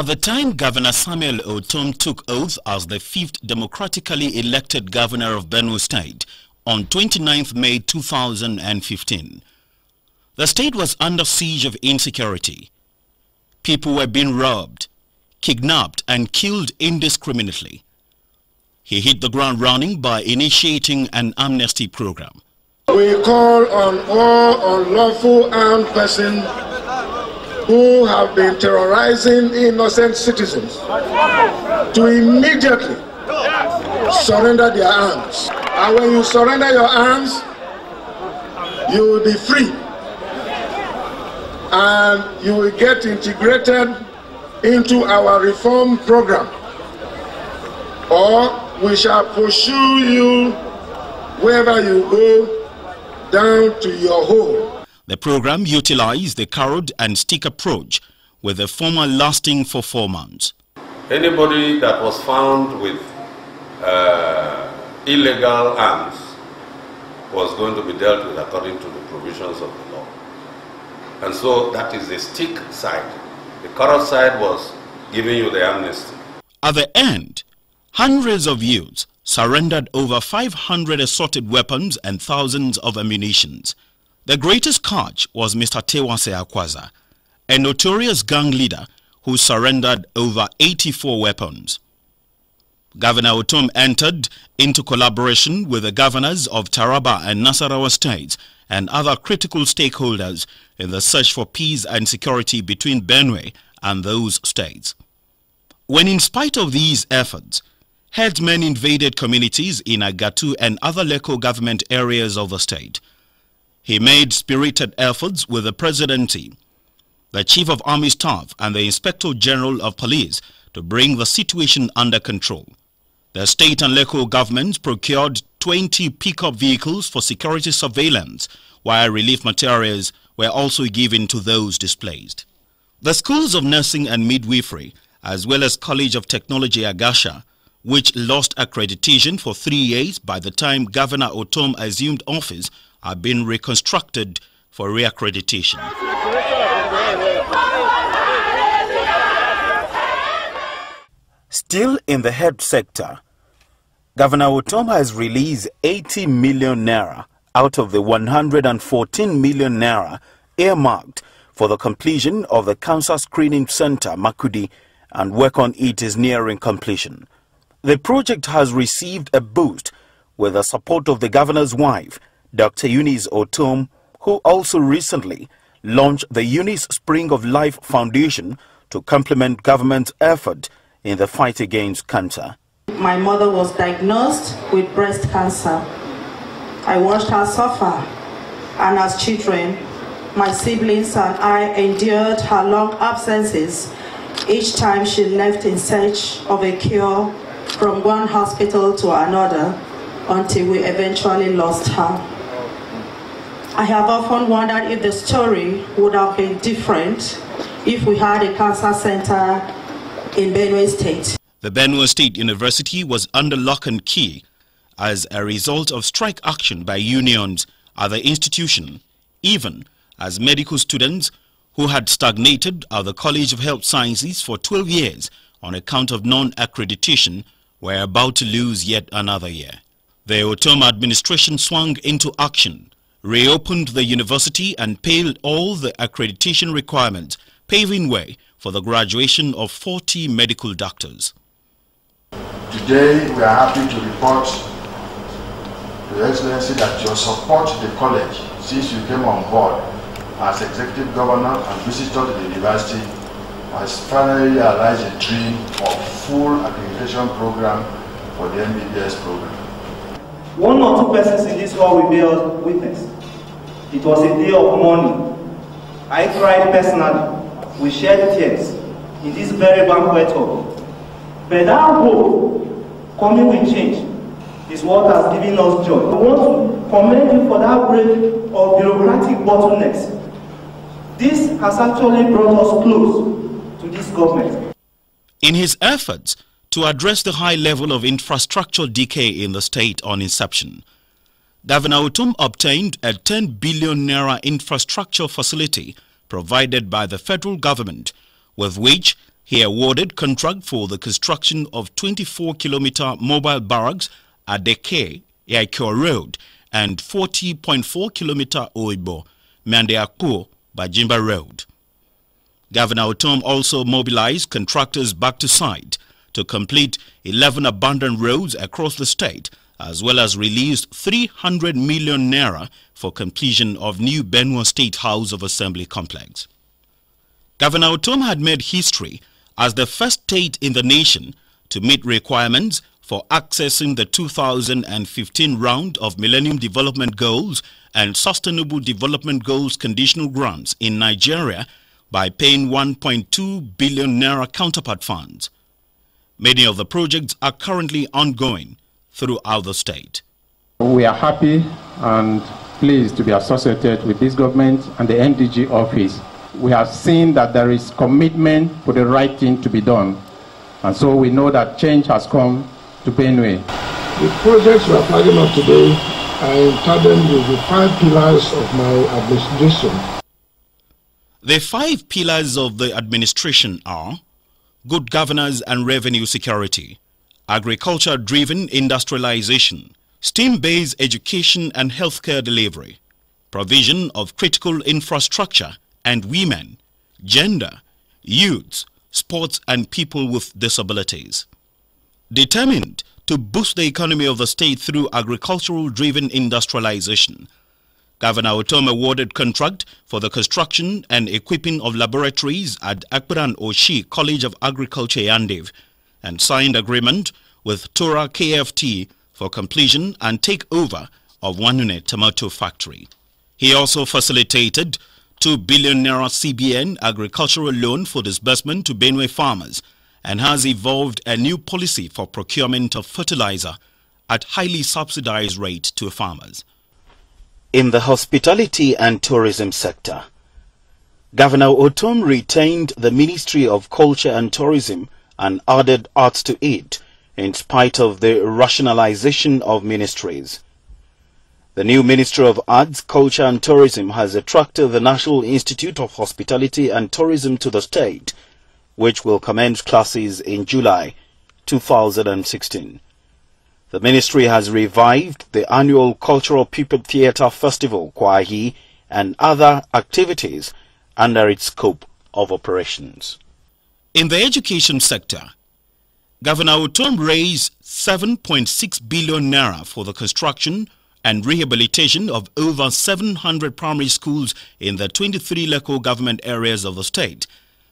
At the time Governor Samuel Ortom took oath as the 5th democratically elected governor of Benue State on 29th May 2015, the state was under siege of insecurity. People were being robbed, kidnapped and killed indiscriminately. He hit the ground running by initiating an amnesty program. We call on all unlawful armed persons who have been terrorizing innocent citizens to immediately surrender their arms. And when you surrender your arms, you will be free. And you will get integrated into our reform program. Or we shall pursue you wherever you go, down to your home. The program utilized the carrot and stick approach, with the former lasting for 4 months. Anybody that was found with illegal arms was going to be dealt with according to the provisions of the law. And so that is the stick side. The carrot side was giving you the amnesty. At the end, hundreds of youths surrendered over 500 assorted weapons and thousands of ammunitions. The greatest catch was Mr. Tewase Akwaza, a notorious gang leader who surrendered over 84 weapons. Governor Ortom entered into collaboration with the governors of Taraba and Nasarawa states and other critical stakeholders in the search for peace and security between Benue and those states. When in spite of these efforts, herdsmen invaded communities in Agatu and other local government areas of the state, he made spirited efforts with the presidency, the Chief of Army Staff and the Inspector General of Police to bring the situation under control. The state and local governments procured 20 pickup vehicles for security surveillance, while relief materials were also given to those displaced. The schools of nursing and midwifery, as well as College of Technology Agasha, which lost accreditation for 3 years by the time Governor Ortom assumed office, are being reconstructed for reaccreditation. Still in the health sector, Governor Ortom has released 80 million naira out of the 114 million naira earmarked for the completion of the Cancer Screening Center Makudi, and work on it is nearing completion. The project has received a boost with the support of the governor's wife, Dr. Eunice Ortom, who also recently launched the Eunice Spring of Life Foundation to complement government's effort in the fight against cancer. My mother was diagnosed with breast cancer. I watched her suffer, and as children, my siblings and I endured her long absences each time she left in search of a cure from one hospital to another until we eventually lost her. I have often wondered if the story would have been different if we had a cancer center in Benue State. The Benue State University was under lock and key as a result of strike action by unions at the institution, even as medical students who had stagnated at the College of Health Sciences for 12 years on account of non-accreditation were about to lose yet another year. The Ortom administration swung into action, reopened the university and paid all the accreditation requirements, paving way for the graduation of 40 medical doctors. Today we are happy to report to Your Excellency that your support to the college since you came on board as executive governor and visitor to the university has finally realized a dream of full accreditation program for the MBBS program. One or two persons in this hall will bear witness. It was a day of mourning. I cried personally. We shed tears in this very banquet hall. But our hope, coming with change, is what has given us joy. I want to commend you for that break of bureaucratic bottlenecks. This has actually brought us close to this government. In his efforts to address the high level of infrastructure decay in the state on inception, Governor Ortom obtained a 10 billion naira infrastructure facility provided by the federal government, with which He awarded contract for the construction of 24-kilometer mobile barracks at Deke, Yaikyo Road, and 40.4-kilometer Oibo, Mandeako, Bajimba Road. Governor Ortom also mobilized contractors back to site to complete 11 abandoned roads across the state, as well as released 300 million naira for completion of new Benue State House of Assembly complex. Governor Ortom had made history as the first state in the nation to meet requirements for accessing the 2015 round of Millennium Development Goals and Sustainable Development Goals conditional grants in Nigeria by paying 1.2 billion naira counterpart funds. Many of the projects are currently ongoing throughout the state. We are happy and pleased to be associated with this government and the NDG office. We have seen that there is commitment for the right thing to be done, and so we know that change has come to Benue. The projects we are flagging up today are in tandem with the 5 pillars of my administration. The 5 pillars of the administration are good governance and revenue security, agriculture-driven industrialization, STEM-based education and healthcare delivery, provision of critical infrastructure and women, gender, youths, sports and people with disabilities. Determined to boost the economy of the state through agricultural-driven industrialization, Governor Ortom awarded contract for the construction and equipping of laboratories at Akbaran Oshi College of Agriculture Yandev and signed agreement with Tora KFT for completion and takeover of Wanune Tomato Factory. He also facilitated 2 billion naira CBN agricultural loan for disbursement to Benue farmers and has evolved a new policy for procurement of fertilizer at highly subsidized rate to farmers. In the hospitality and tourism sector, Governor Ortom retained the Ministry of Culture and Tourism and added arts to it in spite of the rationalization of ministries. The new Ministry of Arts, Culture and Tourism has attracted the National Institute of Hospitality and Tourism to the state, which will commence classes in July 2016. The ministry has revived the annual Cultural People Theatre Festival, Kwahi, and other activities under its scope of operations. In the education sector, Governor Ortom raised 7.6 billion naira for the construction and rehabilitation of over 700 primary schools in the 23 local government areas of the state,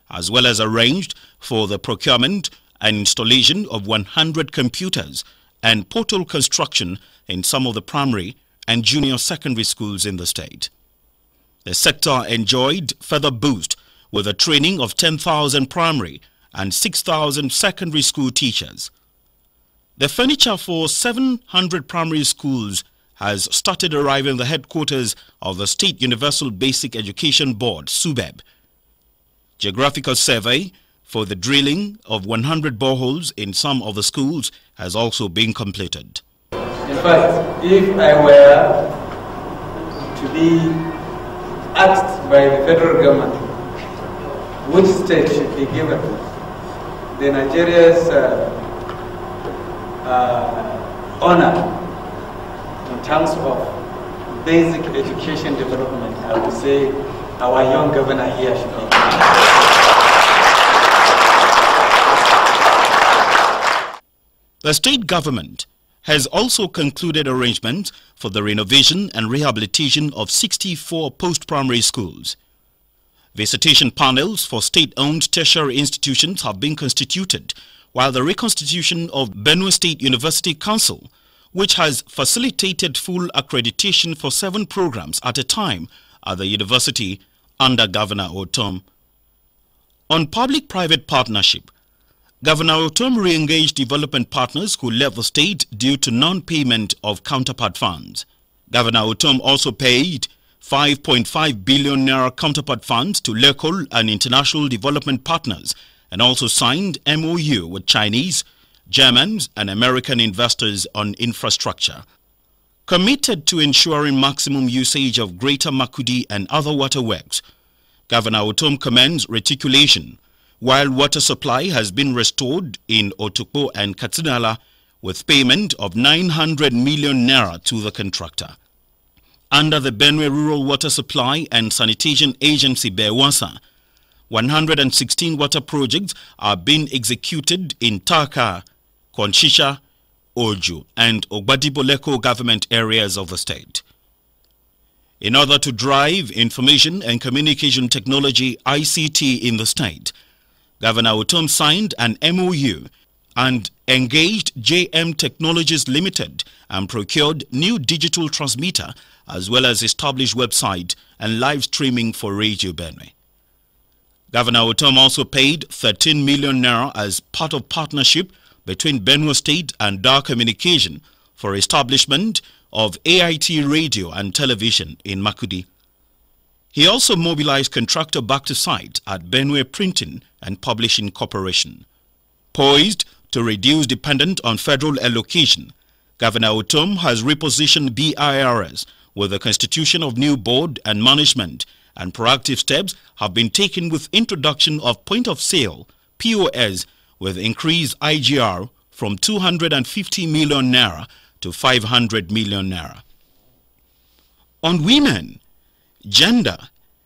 as well as arranged for the procurement and installation of 100 computers and portal construction in some of the primary and junior secondary schools in the state. The sector enjoyed further boost with the training of 10,000 primary and 6,000 secondary school teachers. The furniture for 700 primary schools has started arriving at the headquarters of the State Universal Basic Education Board, SUBEB. Geographical survey for the drilling of 100 boreholes in some of the schools has also been completed. In fact, if I were to be asked by the federal government which state should be given the Nigeria's honor in terms of basic education development, I would say our young governor here should be. The state government has also concluded arrangements for the renovation and rehabilitation of 64 post-primary schools. Visitation panels for state-owned tertiary institutions have been constituted, while the reconstitution of Benue State University Council, which has facilitated full accreditation for 7 programs at a time at the university under Governor Ortom. On public-private partnership, Governor Ortom re-engaged development partners who left the state due to non-payment of counterpart funds. Governor Ortom also paid 5.5 billion naira counterpart funds to local and international development partners and also signed MOU with Chinese, Germans and American investors on infrastructure. Committed to ensuring maximum usage of Greater Makudi and other waterworks, Governor Ortom commends reticulation while water supply has been restored in Otukpo and Katinala with payment of 900 million naira to the contractor. Under the Benue Rural Water Supply and Sanitation Agency BEWASA, 116 water projects are being executed in Taka, Konshisha, Oju and Ogbadiboleko government areas of the state. In order to drive information and communication technology ICT in the state, Governor Ortom signed an MOU and engaged JM Technologies Limited and procured new digital transmitter as well as established website and live streaming for Radio Benue. Governor Ortom also paid 13 million naira as part of partnership between Benue State and Dar Communication for establishment of AIT radio and television in Makudi. He also mobilized contractor back to site at Benue Printing and Publishing Corporation. Poised to reduce dependence on federal allocation, Governor Ortom has repositioned BIRS with the constitution of new board and management, and proactive steps have been taken with introduction of point of sale POS with increased IGR from 250 million naira to 500 million naira. On women, gender,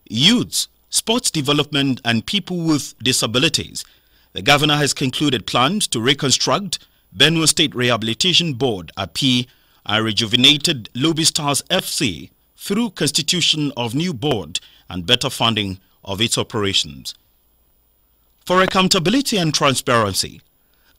youths, sports development and people with disabilities, the governor has concluded plans to reconstruct Benue State Rehabilitation Board (API) and rejuvenated Lobby Stars FC through constitution of new board and better funding of its operations. For accountability and transparency,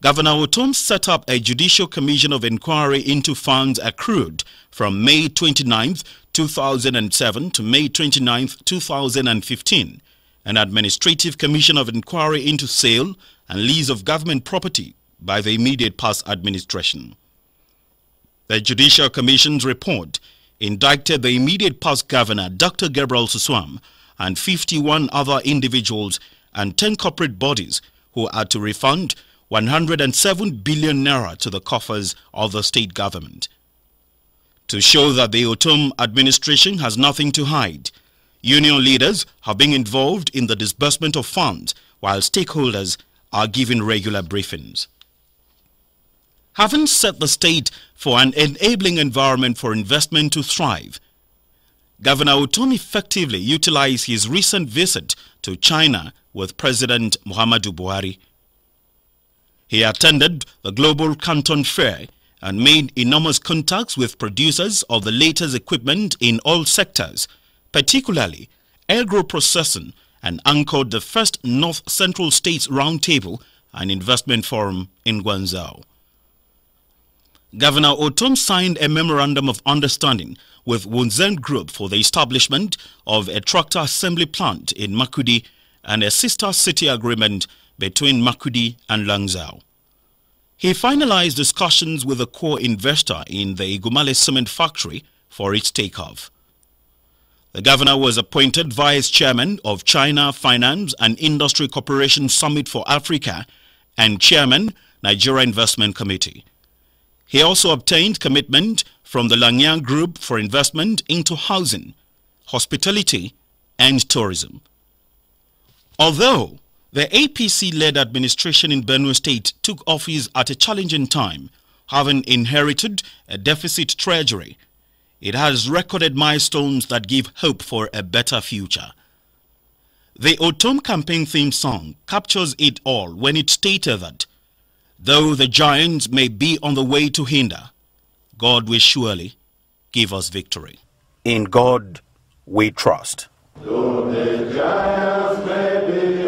Governor Ortom set up a Judicial Commission of Inquiry into funds accrued from May 29, 2007 to May 29, 2015, an Administrative Commission of Inquiry into sale and lease of government property by the immediate past administration. The Judicial Commission's report indicted the immediate past governor, Dr. Gabriel Suswam, and 51 other individuals and 10 corporate bodies who are to refund 107 billion naira to the coffers of the state government. To show that the Ortom administration has nothing to hide, union leaders have been involved in the disbursement of funds while stakeholders are given regular briefings. Having set the state for an enabling environment for investment to thrive, Governor Ortom effectively utilized his recent visit to China with President Muhammadu Buhari. He attended the Global Canton Fair and made enormous contacts with producers of the latest equipment in all sectors, particularly agro-processing, and anchored the first North Central States Roundtable and Investment Forum in Guangzhou. Governor Ortom signed a memorandum of understanding with Wunzhen Group for the establishment of a tractor assembly plant in Makudi and a sister city agreement between Makudi and Langzhou. He finalized discussions with a core investor in the Igumale cement factory for its takeoff. The governor was appointed vice chairman of China Finance and Industry Corporation Summit for Africa and chairman, Nigeria Investment Committee. He also obtained commitment from the Langyang Group for investment into housing, hospitality, and tourism. Although the APC-led administration in Benue State took office at a challenging time, having inherited a deficit treasury, it has recorded milestones that give hope for a better future. The Ortom campaign theme song captures it all when it stated that, though the giants may be on the way to hinder, God will surely give us victory. In God we trust. Though the giants may be